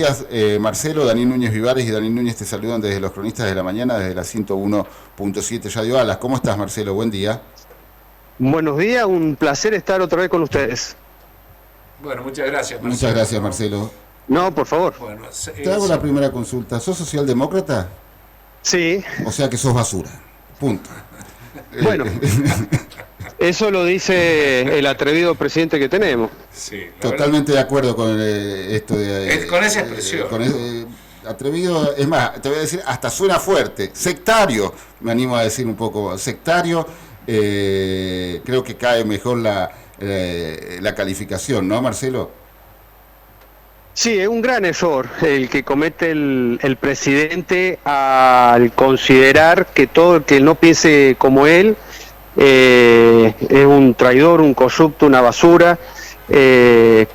Días, Marcelo, Daniel Núñez Vivares y Daniel Núñez te saludan desde los Cronistas de la Mañana, desde la 101.7 Radio Alas. ¿Cómo estás, Marcelo? Buen día. Buenos días, un placer estar otra vez con ustedes. Bueno, muchas gracias, Marcelo. Muchas gracias, Marcelo. No, por favor. Bueno, te hago la primera consulta. ¿Sos socialdemócrata? Sí. O sea que sos basura. Punto. Bueno, eso lo dice el atrevido presidente que tenemos. Sí, totalmente de acuerdo con esto de... con esa expresión. Atrevido, es más, te voy a decir, hasta suena fuerte. Sectario, me animo a decir un poco. Sectario, creo que cae mejor la calificación, ¿no, Marcelo? Sí, es un gran error el que comete el presidente al considerar que todo el que no piense como él es un traidor, un corrupto, una basura.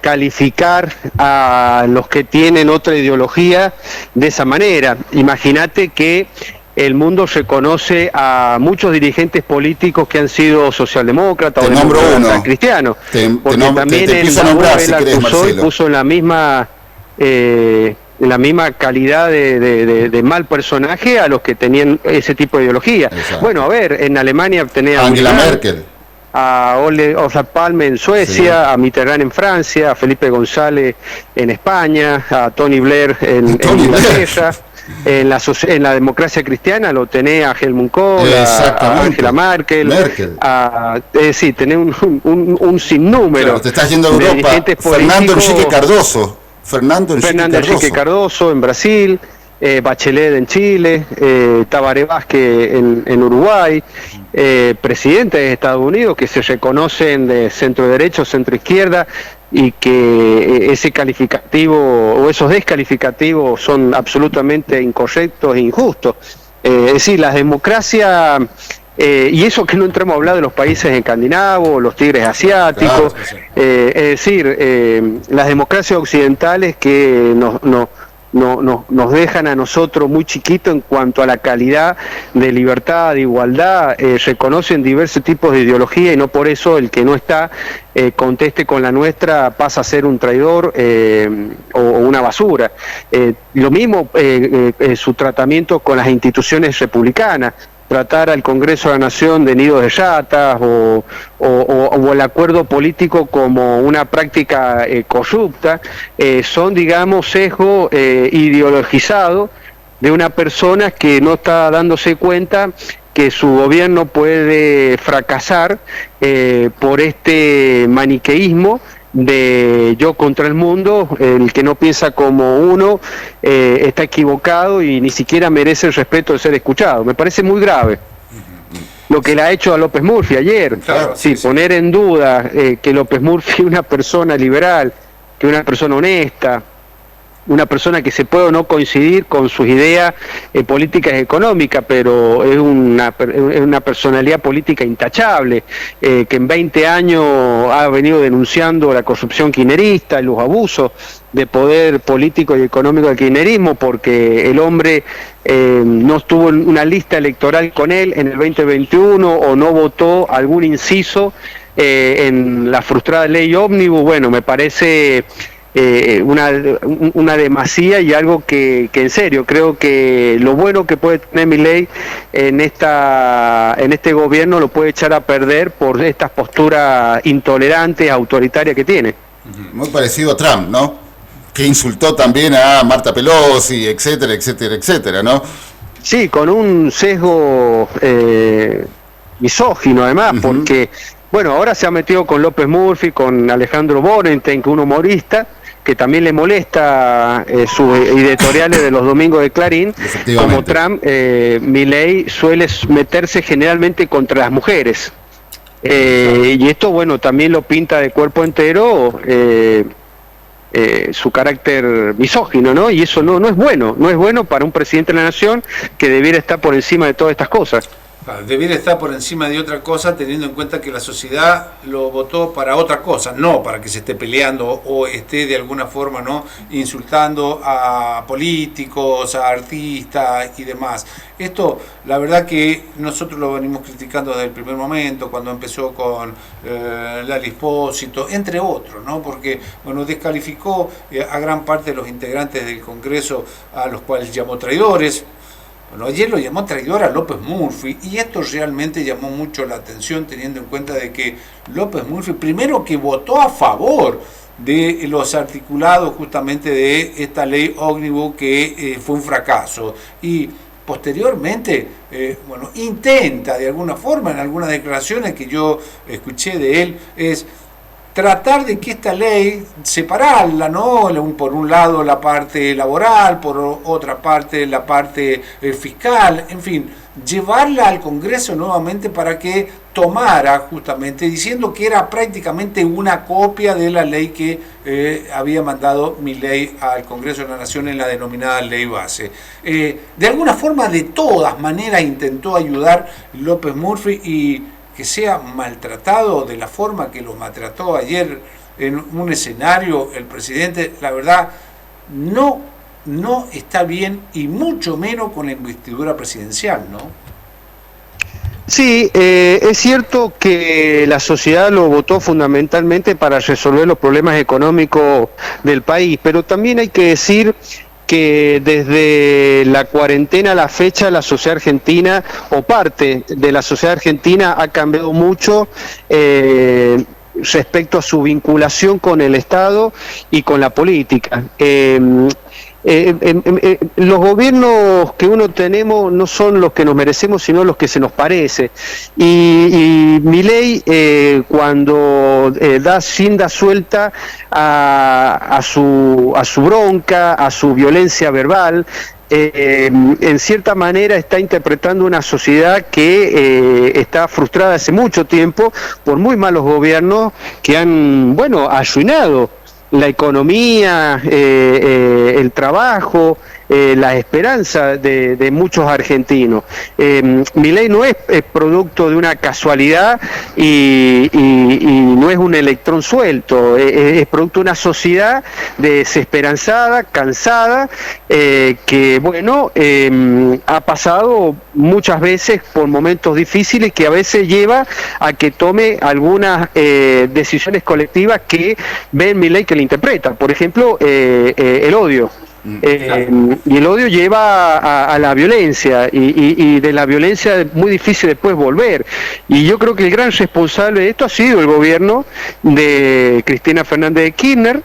Calificar a los que tienen otra ideología de esa manera. Imagínate que el mundo reconoce a muchos dirigentes políticos que han sido socialdemócratas o demócratas cristianos, porque también él acusó y puso en la misma calidad de mal personaje a los que tenían ese tipo de ideología. Exacto. Bueno, a ver, en Alemania tenía Angela Merkel, a Olof Palme en Suecia, sí, a Mitterrand en Francia, a Felipe González en España, a Tony Blair en Inglaterra. En la democracia cristiana lo tenés a Helmut Kohl, a Angela Merkel. Sí, tenés un sinnúmero. Claro, te estás yendo a Europa. Fernando Enrique Cardoso. Fernando Enrique Cardoso en Brasil. Bachelet en Chile, Tabaré Vázquez en Uruguay, presidentes de Estados Unidos que se reconocen de centro derecha, centro izquierda, y que ese calificativo o esos descalificativos son absolutamente incorrectos e injustos. Es decir, las democracias, y eso que no entramos a hablar de los países escandinavos, los tigres asiáticos, claro, es decir, las democracias occidentales que nos dejan a nosotros muy chiquitos en cuanto a la calidad de libertad, de igualdad, reconocen diversos tipos de ideología y no por eso el que no está conteste con la nuestra pasa a ser un traidor o una basura. Lo mismo su tratamiento con las instituciones republicanas. Tratar al Congreso de la Nación de nidos de ratas o el acuerdo político como una práctica corrupta, son, digamos, sesgo ideologizado de una persona que no está dándose cuenta que su gobierno puede fracasar por este maniqueísmo de yo contra el mundo. El que no piensa como uno está equivocado y ni siquiera merece el respeto de ser escuchado. Me parece muy grave lo que le ha hecho a López Murphy ayer. Claro, sí, poner en duda que López Murphy es una persona liberal, que es una persona honesta, una persona que se puede o no coincidir con sus ideas políticas y económicas, pero es una personalidad política intachable, que en 20 años ha venido denunciando la corrupción kirchnerista y los abusos de poder político y económico del kirchnerismo, porque el hombre no estuvo en una lista electoral con él en el 2021 o no votó algún inciso en la frustrada ley ómnibus. Bueno, me parece una demasía y algo que en serio creo que lo bueno que puede tener Milei en este gobierno lo puede echar a perder por estas posturas intolerantes, autoritarias que tiene. Muy parecido a Trump, ¿no? Que insultó también a Marta Pelosi, etcétera, etcétera, etcétera, ¿no? Sí, con un sesgo misógino además, porque bueno, ahora se ha metido con López Murphy, con Alejandro Borenstein, que es un humorista, que también le molesta sus editoriales de los domingos de Clarín. Como Trump, Milei suele meterse generalmente contra las mujeres. Y esto, bueno, también lo pinta de cuerpo entero su carácter misógino, ¿no? Y eso no es bueno para un presidente de la nación que debiera estar por encima de todas estas cosas. Debiera estar por encima de otra cosa, teniendo en cuenta que la sociedad lo votó para otra cosa, no para que se esté peleando o esté de alguna forma, ¿no?, insultando a políticos, a artistas y demás. Esto, la verdad que nosotros lo venimos criticando desde el primer momento, cuando empezó con Lali Espósito, entre otros, ¿no?, porque bueno, descalificó a gran parte de los integrantes del Congreso, a los cuales llamó traidores. Bueno, ayer lo llamó traidor a López Murphy, y esto realmente llamó mucho la atención, teniendo en cuenta de que López Murphy, primero, que votó a favor de los articulados justamente de esta ley ómnibus que fue un fracaso, y posteriormente bueno, intenta de alguna forma, en algunas declaraciones que yo escuché de él, es tratar de que esta ley, separarla, ¿no?, por un lado la parte laboral, por otra parte la parte fiscal, en fin, llevarla al Congreso nuevamente para que tomara, justamente, diciendo que era prácticamente una copia de la ley que había mandado Milei al Congreso de la Nación en la denominada ley base. De alguna forma, de todas maneras, intentó ayudar López Murphy, y que sea maltratado de la forma que lo maltrató ayer en un escenario el presidente, la verdad, no está bien, y mucho menos con la investidura presidencial, ¿no? Sí, es cierto que la sociedad lo votó fundamentalmente para resolver los problemas económicos del país, pero también hay que decir que desde la cuarentena a la fecha la sociedad argentina, o parte de la sociedad argentina, ha cambiado mucho respecto a su vinculación con el Estado y con la política. Los gobiernos que uno tenemos no son los que nos merecemos, sino los que se nos parece. Y Milei, cuando da cinta suelta a su bronca, a su violencia verbal, en cierta manera está interpretando una sociedad que está frustrada hace mucho tiempo por muy malos gobiernos que han, bueno, arruinado la economía, el trabajo, la esperanza de muchos argentinos. Milei no es producto de una casualidad y no es un electrón suelto, es producto de una sociedad desesperanzada, cansada, que bueno, ha pasado muchas veces por momentos difíciles, que a veces lleva a que tome algunas decisiones colectivas que ven Milei que le interpreta. Por ejemplo, el odio. Y el odio lleva a la violencia, y de la violencia es muy difícil después volver. Y yo creo que el gran responsable de esto ha sido el gobierno de Cristina Fernández de Kirchner,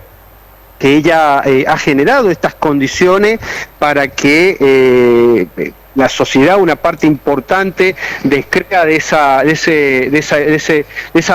que ella ha generado estas condiciones para que la sociedad, una parte importante, descrea de esa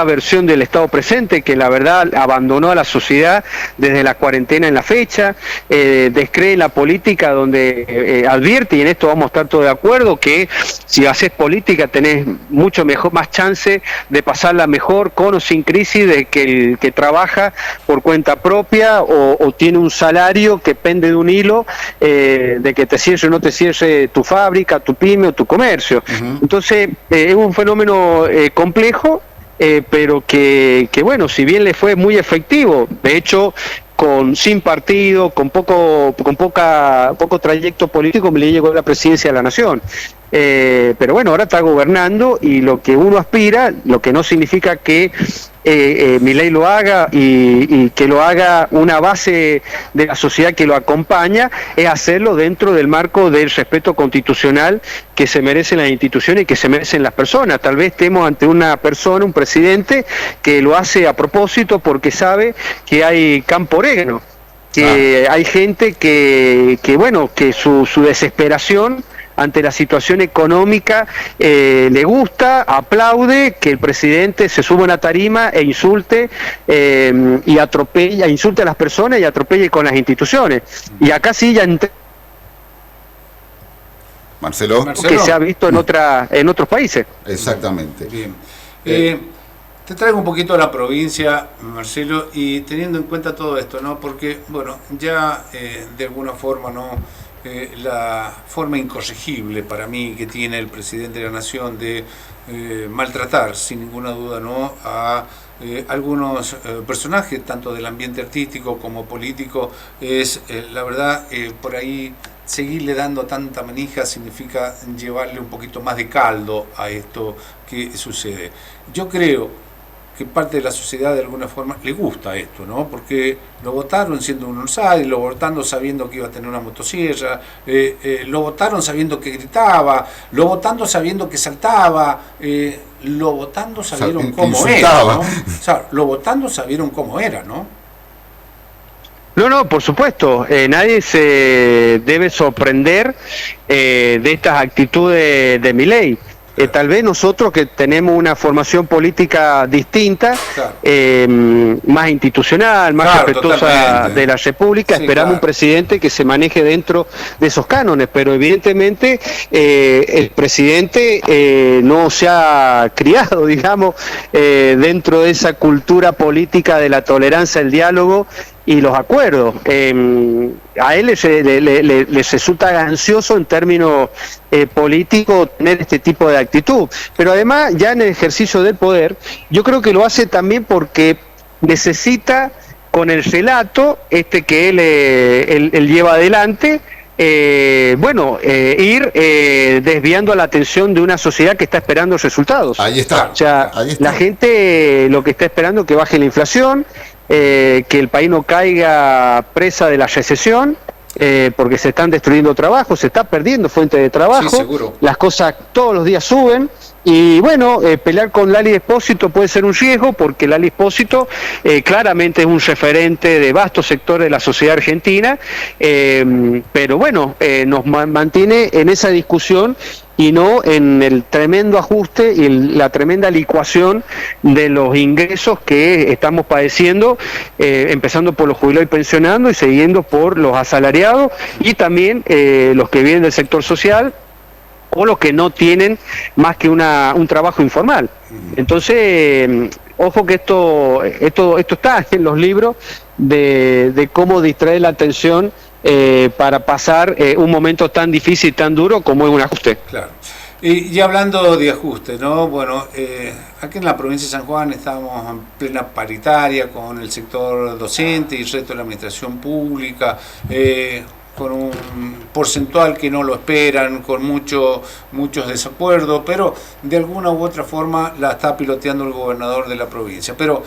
versión del Estado presente, que la verdad abandonó a la sociedad desde la cuarentena en la fecha, descree en la política, donde advierte, y en esto vamos a estar todos de acuerdo, que si haces política tenés mucho más chance de pasarla mejor con o sin crisis de que el que trabaja por cuenta propia o tiene un salario que pende de un hilo, de que te cierre o no te cierre tu fábrica, tu pyme o tu comercio. Entonces es un fenómeno complejo, pero que bueno, si bien le fue muy efectivo, de hecho sin partido, con poco trayecto político, le llegó a la presidencia de la Nación. Pero bueno, ahora está gobernando, y lo que uno aspira, lo que no significa que Milei lo haga y que lo haga una base de la sociedad que lo acompaña, es hacerlo dentro del marco del respeto constitucional que se merecen las instituciones y que se merecen las personas. Tal vez estemos ante una persona, un presidente, que lo hace a propósito porque sabe que hay campo orégano, que hay gente que bueno, que su desesperación ante la situación económica le gusta, aplaude que el presidente se suba a una tarima e insulte y insulte a las personas y atropelle con las instituciones. Y acá sí ya Marcelo, que se ha visto en otros países. Exactamente. Bien. Te traigo un poquito a la provincia, Marcelo, y teniendo en cuenta todo esto, ¿no? Porque, bueno, ya de alguna forma, ¿no? La forma incorregible para mí que tiene el presidente de la Nación de maltratar, sin ninguna duda, ¿no? A algunos personajes, tanto del ambiente artístico como político, es, la verdad, por ahí seguirle dando tanta manija significa llevarle un poquito más de caldo a esto que sucede. Yo creo que parte de la sociedad de alguna forma le gusta esto, ¿no? Porque lo votaron siendo un outsider, lo votaron sabiendo que iba a tener una motosierra, lo votaron sabiendo que gritaba, lo votaron sabiendo que saltaba, lo votaron sabieron cómo era, ¿no? O sea, lo votaron sabieron cómo era, ¿no? No, por supuesto, nadie se debe sorprender de estas actitudes de Milei. Tal vez nosotros que tenemos una formación política distinta, claro, más institucional, más respetuosa de la República, sí, esperamos claro, un presidente que se maneje dentro de esos cánones, pero evidentemente el presidente no se ha criado, digamos, dentro de esa cultura política de la tolerancia, el diálogo y los acuerdos. A él le resulta ansioso en términos políticos tener este tipo de actitud, pero además ya en el ejercicio del poder yo creo que lo hace también porque necesita, con el relato que él lleva adelante, ir desviando la atención de una sociedad que está esperando resultados. Ahí está. O sea, ahí está. La gente lo que está esperando es que baje la inflación, que el país no caiga presa de la recesión, porque se están destruyendo trabajos, se está perdiendo fuentes de trabajo, sí, las cosas todos los días suben. Y bueno, pelear con Lali Espósito puede ser un riesgo, porque Lali Espósito claramente es un referente de vastos sectores de la sociedad argentina, pero bueno, nos mantiene en esa discusión y no en el tremendo ajuste y la tremenda licuación de los ingresos que estamos padeciendo, empezando por los jubilados y pensionados y siguiendo por los asalariados y también los que vienen del sector social, o los que no tienen más que un trabajo informal. Entonces, ojo que esto está en los libros de cómo distraer la atención para pasar un momento tan difícil, tan duro como es un ajuste. Claro. Y hablando de ajuste, ¿no? Bueno, aquí en la provincia de San Juan estamos en plena paritaria con el sector docente y el resto de la administración pública, con un porcentual que no lo esperan, con muchos desacuerdos, pero de alguna u otra forma la está piloteando el gobernador de la provincia. Pero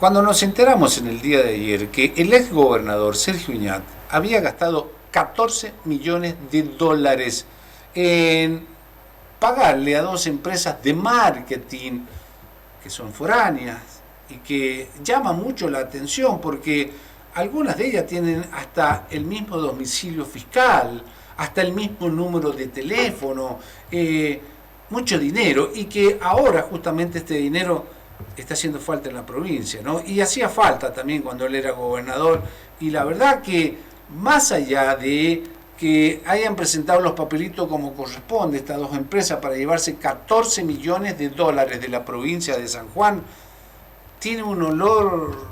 cuando nos enteramos en el día de ayer que el ex gobernador Sergio Uñat había gastado 14 millones de dólares en pagarle a 2 empresas de marketing que son foráneas y que llama mucho la atención porque algunas de ellas tienen hasta el mismo domicilio fiscal, hasta el mismo número de teléfono, mucho dinero, y que ahora justamente este dinero está haciendo falta en la provincia, ¿no? Y hacía falta también cuando él era gobernador, y la verdad que más allá de que hayan presentado los papelitos como corresponde estas 2 empresas para llevarse 14 millones de dólares de la provincia de San Juan, tiene un olor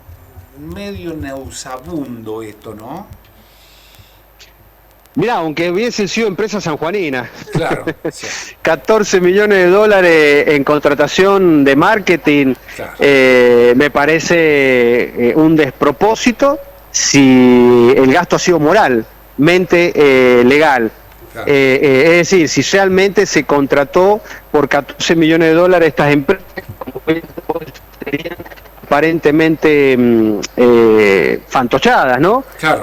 medio nauseabundo esto, ¿no? Mirá, aunque hubiesen sido empresas sanjuaninas, claro, sí. 14 millones de dólares en contratación de marketing, claro, me parece un despropósito si el gasto ha sido moralmente legal. Claro. Es decir, si realmente se contrató por 14 millones de dólares estas empresas, como serían aparentemente fantochadas, ¿no? Claro.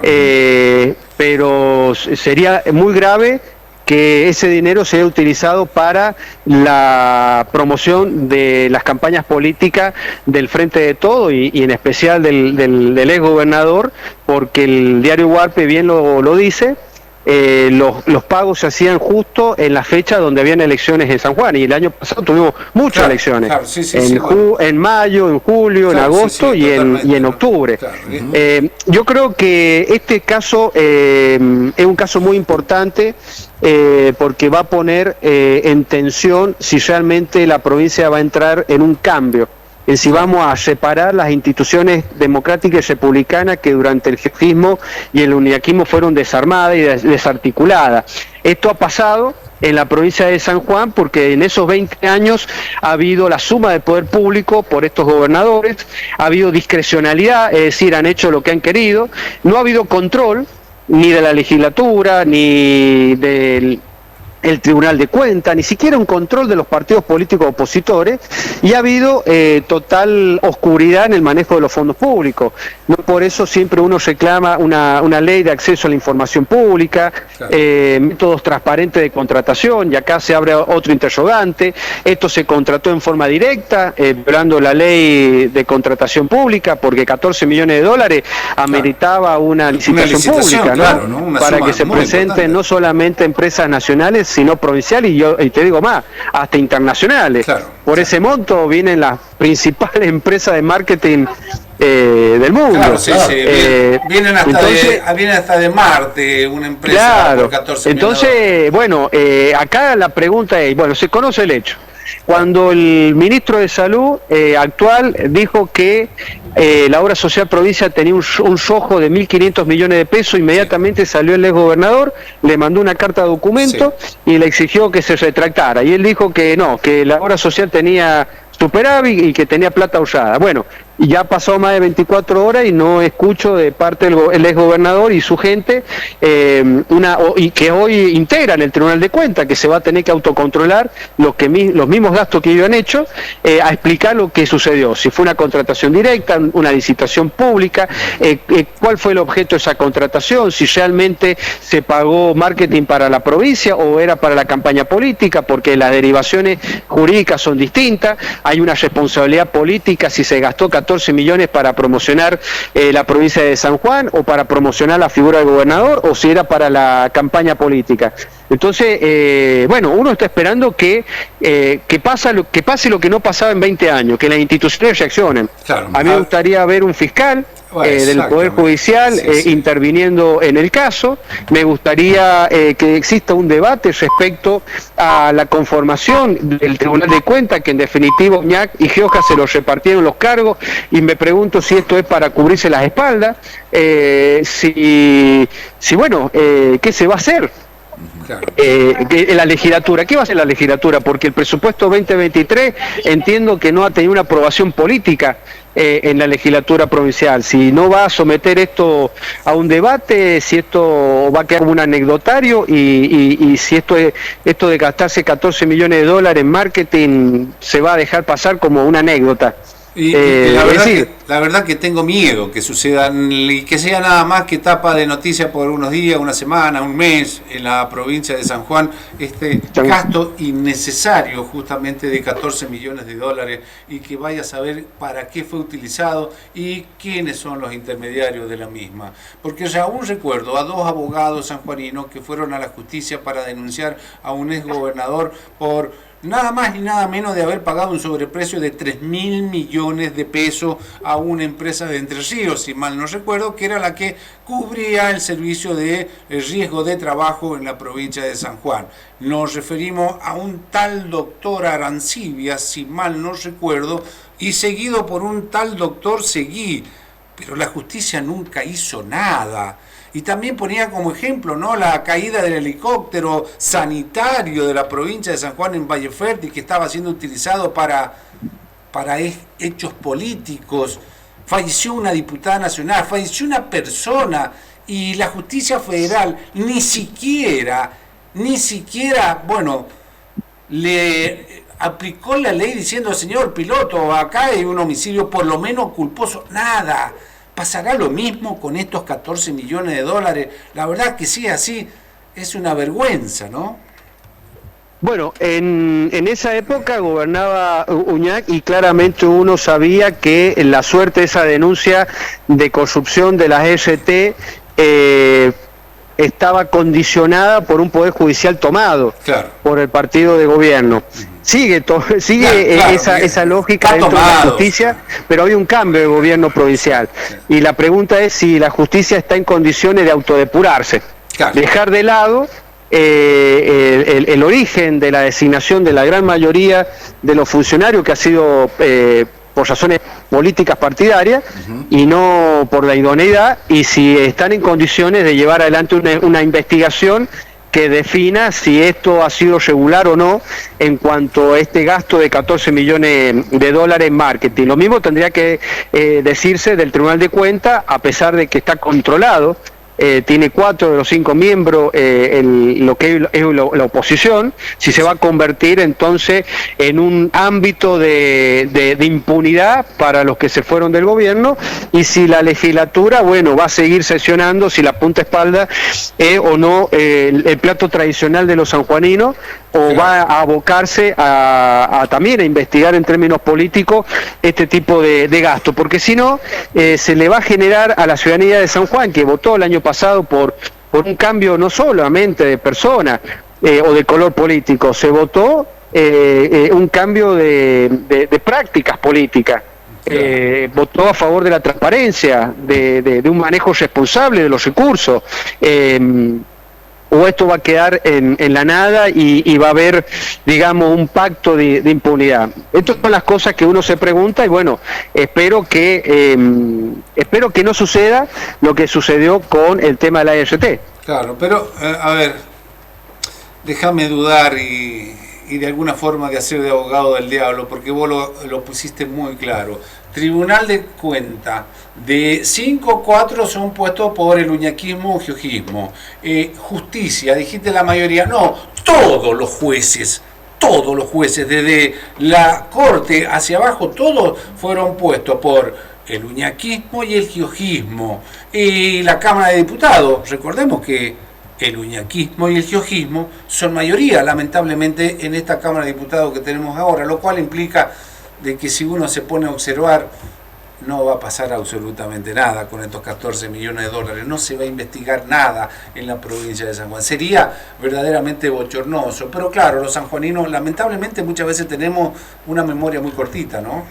Pero sería muy grave que ese dinero sea utilizado para la promoción de las campañas políticas del Frente de Todo y en especial del ex gobernador, porque el diario Huarpe bien lo dice. Los pagos se hacían justo en la fecha donde habían elecciones en San Juan, y el año pasado tuvimos muchas elecciones, claro, sí, en mayo, en julio, claro, en agosto y en octubre. Claro. Yo creo que este caso es un caso muy importante porque va a poner en tensión si realmente la provincia va a entrar en un cambio en si vamos a separar las instituciones democráticas y republicanas que durante el jepismo y el uniaquismo fueron desarmadas y desarticuladas. Esto ha pasado en la provincia de San Juan porque en esos 20 años ha habido la suma de poder público por estos gobernadores, ha habido discrecionalidad, es decir, han hecho lo que han querido, no ha habido control ni de la legislatura, ni del Tribunal de Cuentas, ni siquiera un control de los partidos políticos opositores, y ha habido total oscuridad en el manejo de los fondos públicos. No por eso siempre uno reclama una ley de acceso a la información pública, claro, métodos transparentes de contratación, y acá se abre otro interrogante. Esto se contrató en forma directa, violando la ley de contratación pública, porque 14 millones de dólares ameritaba claro, una licitación pública, ¿no? Claro, ¿no? Para que se presenten importante, no solamente empresas nacionales, sino provinciales, y te digo más, hasta internacionales. Claro, por claro, ese monto vienen las principales empresas de marketing del mundo. Claro, sí, sí. Vienen hasta de Marte, una empresa claro, por 14 entonces, bueno, acá la pregunta es, bueno, se conoce el hecho. Cuando el ministro de Salud actual dijo que la obra social provincia tenía un sojo de 1.500 millones de pesos, inmediatamente salió el exgobernador, le mandó una carta de documento y le exigió que se retractara. Y él dijo que no, que la obra social tenía superávit y que tenía plata ahorrada. Bueno, y ya pasó más de 24 horas y no escucho de parte del exgobernador y su gente y que hoy integran el Tribunal de Cuentas, que se va a tener que autocontrolar los mismos gastos que ellos han hecho, a explicar lo que sucedió, si fue una contratación directa, una licitación pública, cuál fue el objeto de esa contratación, si realmente se pagó marketing para la provincia o era para la campaña política, porque las derivaciones jurídicas son distintas, hay una responsabilidad política si se gastó 14 millones para promocionar la provincia de San Juan o para promocionar la figura del gobernador o si era para la campaña política. Entonces, bueno, uno está esperando que pase lo que no pasaba en 20 años, que las instituciones reaccionen. Claro, a mí me gustaría ver un fiscal del Poder Judicial interviniendo en el caso. Me gustaría que exista un debate respecto a la conformación del Tribunal de Cuentas, que en definitiva Uñac y Gioja se los repartieron los cargos, y me pregunto si esto es para cubrirse las espaldas, bueno, ¿qué se va a hacer? Claro. La legislatura, ¿qué va a hacer la legislatura? Porque el presupuesto 2023 entiendo que no ha tenido una aprobación política en la legislatura provincial. Si no va a someter esto a un debate, si esto va a quedar como un anecdotario y si esto de gastarse 14 millones de dólares en marketing se va a dejar pasar como una anécdota. Y la verdad que tengo miedo que suceda y que sea nada más que tapa de noticia por unos días, una semana, un mes en la provincia de San Juan, este gasto innecesario justamente de 14 millones de dólares, y que vaya a saber para qué fue utilizado y quiénes son los intermediarios de la misma. Porque ya aún recuerdo a 2 abogados sanjuaninos que fueron a la justicia para denunciar a un exgobernador por nada más y nada menos de haber pagado un sobreprecio de 3.000 millones de pesos a una empresa de Entre Ríos, si mal no recuerdo, que era la que cubría el servicio de riesgo de trabajo en la provincia de San Juan. Nos referimos a un tal doctor Arancibia, si mal no recuerdo, y seguido por un tal doctor Seguí, pero la justicia nunca hizo nada. Y también ponía como ejemplo, ¿no?, la caída del helicóptero sanitario de la provincia de San Juan en Valle Fértil, que estaba siendo utilizado para hechos políticos. Falleció una diputada nacional, falleció una persona, y la justicia federal ni siquiera, bueno, le aplicó la ley diciendo: señor piloto, acá hay un homicidio por lo menos culposo. Nada. ¿Pasará lo mismo con estos 14 millones de dólares? La verdad que sí, así es una vergüenza, ¿no? Bueno, en esa época gobernaba Uñac y claramente uno sabía que la suerte de esa denuncia de corrupción de las EST estaba condicionada por un poder judicial tomado por el partido de gobierno. Sigue esa lógica dentro de la justicia, pero había un cambio de gobierno provincial. Y la pregunta es si la justicia está en condiciones de autodepurarse, dejar de lado el origen de la designación de la gran mayoría de los funcionarios, que ha sido por razones políticas partidarias y no por la idoneidad, y si están en condiciones de llevar adelante una investigación que defina si esto ha sido regular o no en cuanto a este gasto de 14 millones de dólares en marketing. Lo mismo tendría que decirse del Tribunal de Cuentas, a pesar de que está controlado. Tiene 4 de los 5 miembros lo que es la oposición, si se va a convertir entonces en un ámbito de impunidad para los que se fueron del gobierno, y si la legislatura, bueno, va a seguir sesionando, si la punta espalda o no el plato tradicional de los sanjuaninos, o va a abocarse también a investigar en términos políticos este tipo de gasto, porque si no, se le va a generar a la ciudadanía de San Juan, que votó el año pasado por un cambio no solamente de persona o de color político, se votó un cambio de prácticas políticas. Votó a favor de la transparencia, de un manejo responsable de los recursos. O esto va a quedar en la nada y va a haber, digamos, un pacto de impunidad. Estas son las cosas que uno se pregunta, y bueno, espero que no suceda lo que sucedió con el tema de la ART. Claro, pero a ver, déjame dudar y de alguna forma de hacer de abogado del diablo, porque vos lo pusiste muy claro. Tribunal de Cuentas, de 5, 4 son puestos por el uñaquismo o giojismo. Justicia, dijiste la mayoría, no, todos los jueces, desde la corte hacia abajo, todos fueron puestos por el uñaquismo y el giojismo. Y la Cámara de Diputados, recordemos que el uñaquismo y el giojismo son mayoría, lamentablemente, en esta Cámara de Diputados que tenemos ahora, lo cual implica de que si uno se pone a observar, no va a pasar absolutamente nada con estos 14 millones de dólares, no se va a investigar nada en la provincia de San Juan, sería verdaderamente bochornoso, pero claro, los sanjuaninos lamentablemente muchas veces tenemos una memoria muy cortita, ¿no?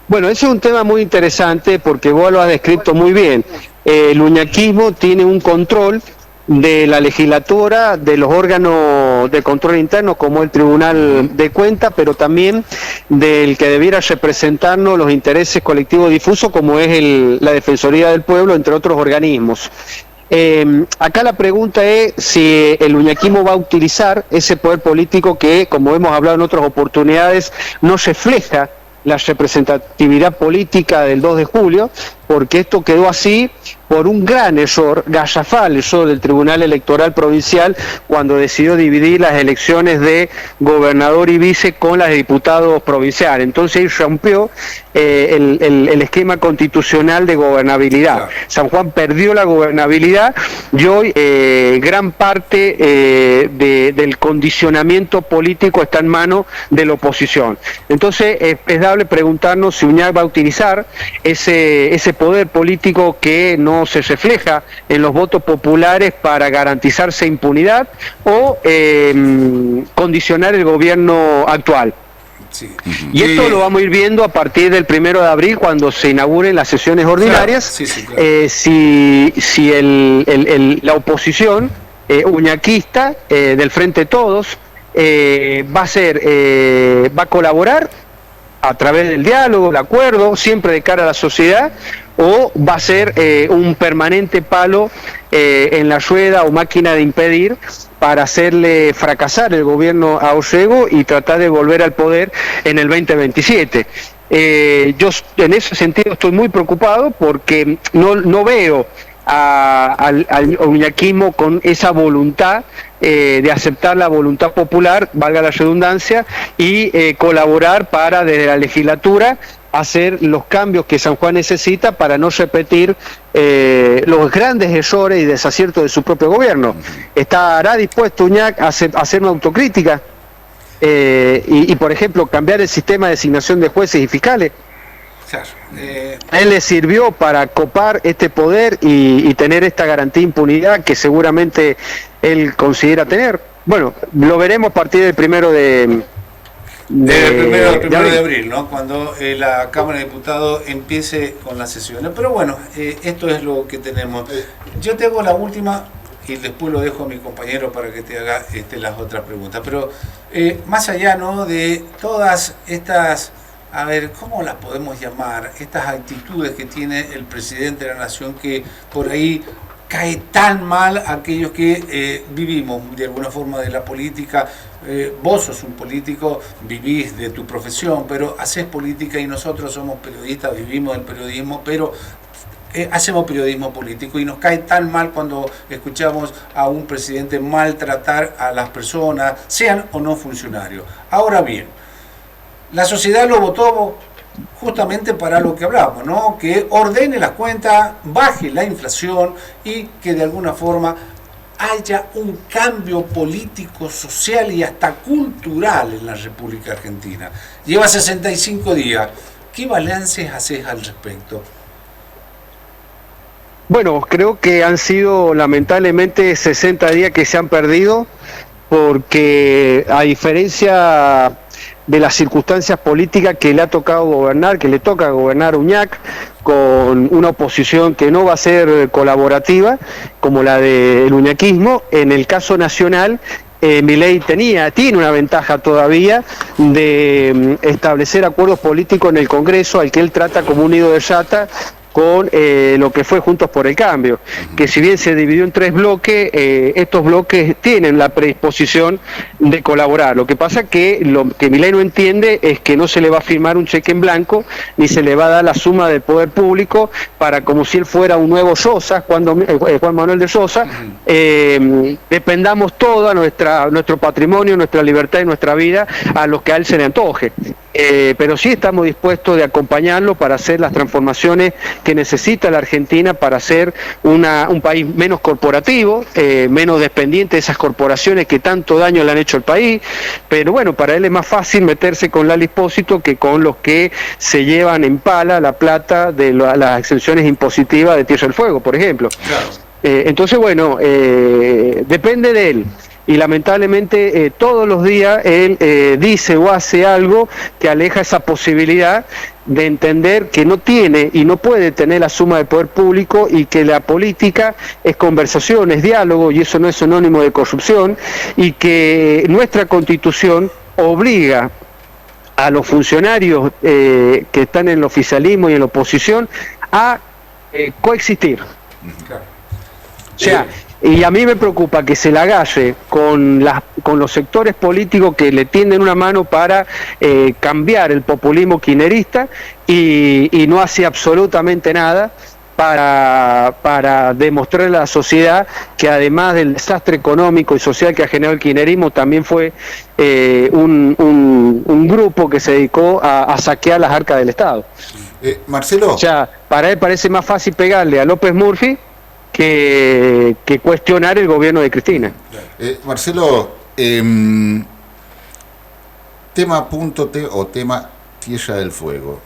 Bueno, ese es un tema muy interesante porque vos lo has descrito muy bien. El uñaquismo tiene un control de la legislatura, de los órganos de control interno como el Tribunal de Cuentas, pero también del que debiera representarnos los intereses colectivos difusos como es la Defensoría del Pueblo, entre otros organismos. Acá la pregunta es si el uñaquismo va a utilizar ese poder político que, como hemos hablado en otras oportunidades, no refleja la representatividad política del 2 de julio, porque esto quedó así por un gran error, garrafal error del Tribunal Electoral Provincial cuando decidió dividir las elecciones de gobernador y vice con las de diputados provinciales. Entonces ahí rompió el esquema constitucional de gobernabilidad. Claro. San Juan perdió la gobernabilidad y hoy gran parte del condicionamiento político está en manos de la oposición. Entonces es dable preguntarnos si UNIAC va a utilizar ese poder político que no se refleja en los votos populares para garantizarse impunidad o condicionar el gobierno actual. Sí. Y esto lo vamos a ir viendo a partir del 1 de abril cuando se inauguren las sesiones ordinarias. Claro. Sí, claro. Si la oposición uñaquista del Frente Todos va a colaborar a través del diálogo, el acuerdo, siempre de cara a la sociedad, o va a ser un permanente palo en la rueda o máquina de impedir para hacerle fracasar el gobierno a Orrego y tratar de volver al poder en el 2027. Yo en ese sentido estoy muy preocupado porque no veo al uñaquismo con esa voluntad de aceptar la voluntad popular, valga la redundancia, y colaborar para desde la legislatura hacer los cambios que San Juan necesita para no repetir los grandes errores y desaciertos de su propio gobierno. ¿Estará dispuesto UNIAC a hacer una autocrítica y, por ejemplo, cambiar el sistema de designación de jueces y fiscales? Claro, a él le sirvió para copar este poder y tener esta garantía de impunidad que seguramente él considera tener. Bueno, lo veremos a partir del 1 de abril, ¿no? Cuando la Cámara de Diputados empiece con las sesiones. Pero bueno, esto es lo que tenemos. Yo te hago la última y después lo dejo a mi compañero para que te haga las otras preguntas. Pero más allá, ¿no?, de todas estas a ver, ¿cómo las podemos llamar? Estas actitudes que tiene el presidente de la Nación, que por ahí cae tan mal a aquellos que vivimos de alguna forma de la política. Vos sos un político, vivís de tu profesión, pero haces política, y nosotros somos periodistas, vivimos del periodismo, pero hacemos periodismo político, y nos cae tan mal cuando escuchamos a un presidente maltratar a las personas, sean o no funcionarios. Ahora bien, la sociedad lo votó justamente para lo que hablamos, ¿no? Que ordene las cuentas, baje la inflación y que de alguna forma haya un cambio político, social y hasta cultural en la República Argentina. Lleva 65 días. ¿Qué balances haces al respecto? Bueno, creo que han sido lamentablemente 60 días que se han perdido, porque a diferencia de las circunstancias políticas que le ha tocado gobernar, que le toca gobernar Uñac, con una oposición que no va a ser colaborativa, como la del uñaquismo, en el caso nacional, Milei tiene una ventaja todavía de establecer acuerdos políticos en el Congreso, al que él trata como un nido de rata, con lo que fue Juntos por el Cambio, que si bien se dividió en 3 bloques, estos bloques tienen la predisposición de colaborar. Lo que pasa es que lo que Milei no entiende es que no se le va a firmar un cheque en blanco, ni se le va a dar la suma del poder público para, como si él fuera un nuevo Sosa, Juan Manuel de Sosa, dependamos todo nuestro patrimonio, nuestra libertad y nuestra vida a los que a él se le antoje. Pero sí estamos dispuestos de acompañarlo para hacer las transformaciones que necesita la Argentina para ser un país menos corporativo, menos dependiente de esas corporaciones que tanto daño le han hecho al país. Pero bueno, para él es más fácil meterse con Lali Espósito que con los que se llevan en pala la plata de las exenciones impositivas de Tierra del Fuego, por ejemplo. Claro. Entonces, bueno, depende de él. Y lamentablemente todos los días él dice o hace algo que aleja esa posibilidad de entender que no tiene y no puede tener la suma de poder público, y que la política es conversación, es diálogo, y eso no es sinónimo de corrupción, y que nuestra Constitución obliga a los funcionarios que están en el oficialismo y en la oposición a coexistir. O sea, y a mí me preocupa que se la agarre con los sectores políticos que le tienden una mano para cambiar el populismo kirchnerista, y no hace absolutamente nada para demostrarle a la sociedad que, además del desastre económico y social que ha generado el kirchnerismo, también fue un grupo que se dedicó a saquear las arcas del Estado. Marcelo. O sea, para él parece más fácil pegarle a López Murphy que cuestionar el gobierno de Cristina. Marcelo, tema Tierra del Fuego.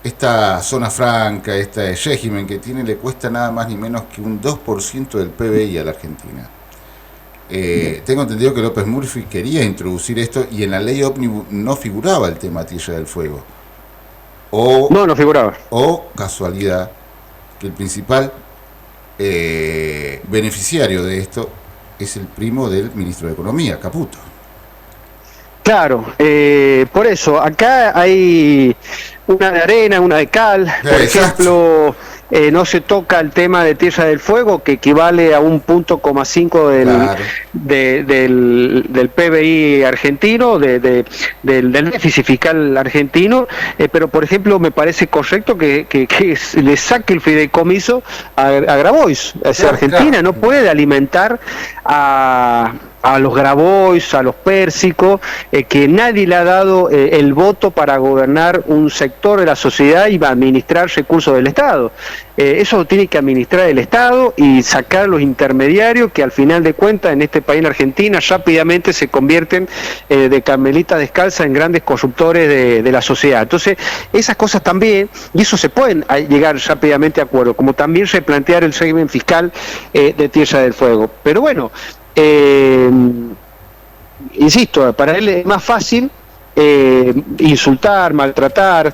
Esta zona franca, este régimen que tiene, le cuesta nada más ni menos que un 2% del PBI a la Argentina. Tengo entendido que López Murphy quería introducir esto, y en la ley ómnibus no figuraba el tema Tierra del Fuego. No figuraba. O casualidad que el principal beneficiario de esto es el primo del ministro de Economía, Caputo. Claro, por eso, acá hay una de arena, una de cal. Por ejemplo, no se toca el tema de Tierra del Fuego, que equivale a un 1,5 del PBI argentino, del déficit fiscal argentino, pero por ejemplo me parece correcto que le saque el fideicomiso a Grabois. O sea, Argentina no puede alimentar a los Grabois, a los pérsicos, que nadie le ha dado el voto para gobernar un sector de la sociedad y administrar recursos del Estado. Eso lo tiene que administrar el Estado y sacar los intermediarios, que al final de cuentas en este país, en Argentina, rápidamente se convierten de carmelitas descalzas en grandes corruptores de la sociedad. Entonces, esas cosas también, y eso se pueden llegar rápidamente a acuerdo, como también replantear el régimen fiscal de Tierra del Fuego. Pero bueno, insisto, para él es más fácil insultar, maltratar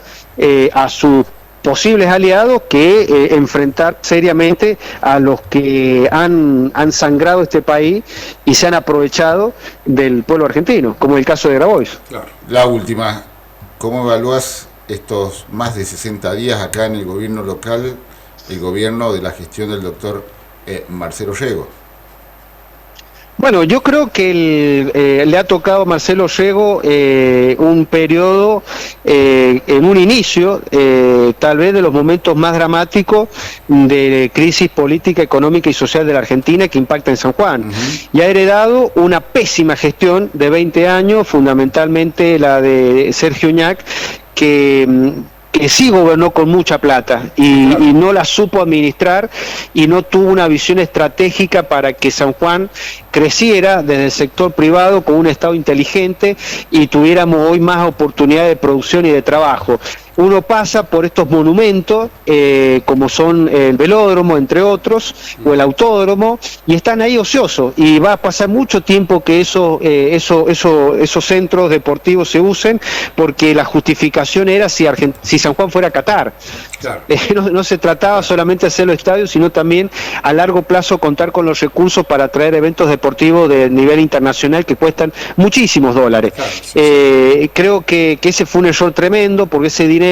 a sus posibles aliados que enfrentar seriamente a los que han sangrado este país y se han aprovechado del pueblo argentino, como el caso de Grabois. Claro. La última, ¿cómo evalúas estos más de 60 días acá en el gobierno local, el gobierno de la gestión del doctor Marcelo Rego? Bueno, yo creo que le ha tocado a Marcelo Rego un periodo, en un inicio, tal vez de los momentos más dramáticos de crisis política, económica y social de la Argentina que impacta en San Juan. Y ha heredado una pésima gestión de 20 años, fundamentalmente la de Sergio Uñac, que sí gobernó con mucha plata y no la supo administrar y no tuvo una visión estratégica para que San Juan creciera desde el sector privado con un Estado inteligente y tuviéramos hoy más oportunidades de producción y de trabajo. Uno pasa por estos monumentos, como son el velódromo, entre otros, o el autódromo, y están ahí ociosos, y va a pasar mucho tiempo que esos centros deportivos se usen, porque la justificación era si San Juan fuera Qatar. Claro. No se trataba solamente de hacer los estadios, sino también a largo plazo contar con los recursos para traer eventos deportivos de nivel internacional que cuestan muchísimos dólares. Claro, sí. Creo que ese fue un error tremendo, porque ese dinero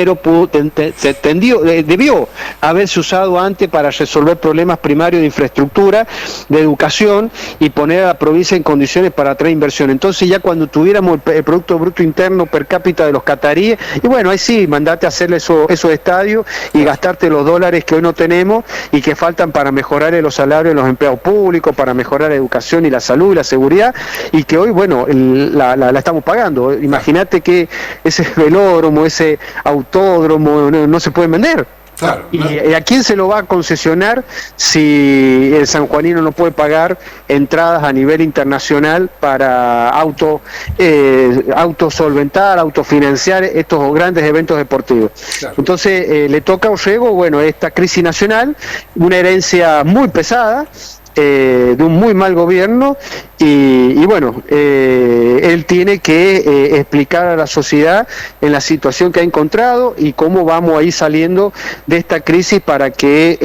debió haberse usado antes para resolver problemas primarios de infraestructura, de educación, y poner a la provincia en condiciones para traer inversión. Entonces, ya cuando tuviéramos el Producto Bruto Interno per cápita de los cataríes, y bueno, ahí sí, mandate a hacerle esos estadios y gastarte los dólares que hoy no tenemos y que faltan para mejorar los salarios de los empleados públicos, para mejorar la educación y la salud y la seguridad, y que hoy, bueno, la estamos pagando. Imagínate que ese velódromo, ese autódromo no se pueden vender. Claro, ¿Y a quién se lo va a concesionar si el sanjuanino no puede pagar entradas a nivel internacional para autosolventar, autofinanciar estos grandes eventos deportivos? Claro. Entonces le toca a Orrego, bueno, esta crisis nacional, una herencia muy pesada, de un muy mal gobierno, y bueno, él tiene que explicar a la sociedad en la situación que ha encontrado y cómo vamos a ir saliendo de esta crisis para que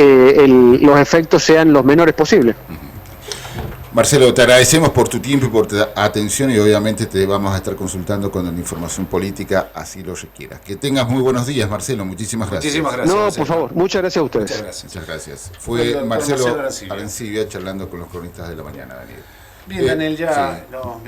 los efectos sean los menores posibles. Marcelo, te agradecemos por tu tiempo y por tu atención, y obviamente te vamos a estar consultando cuando la información política así lo requiera. Que tengas muy buenos días, Marcelo. Muchísimas gracias. Muchísimas gracias. No, Marcelo. por favor. Muchas gracias a ustedes. Muchas gracias. Fue Marcelo Arancibia charlando con los cronistas de la mañana, Daniel. Bien, Daniel, ya... Sí. No,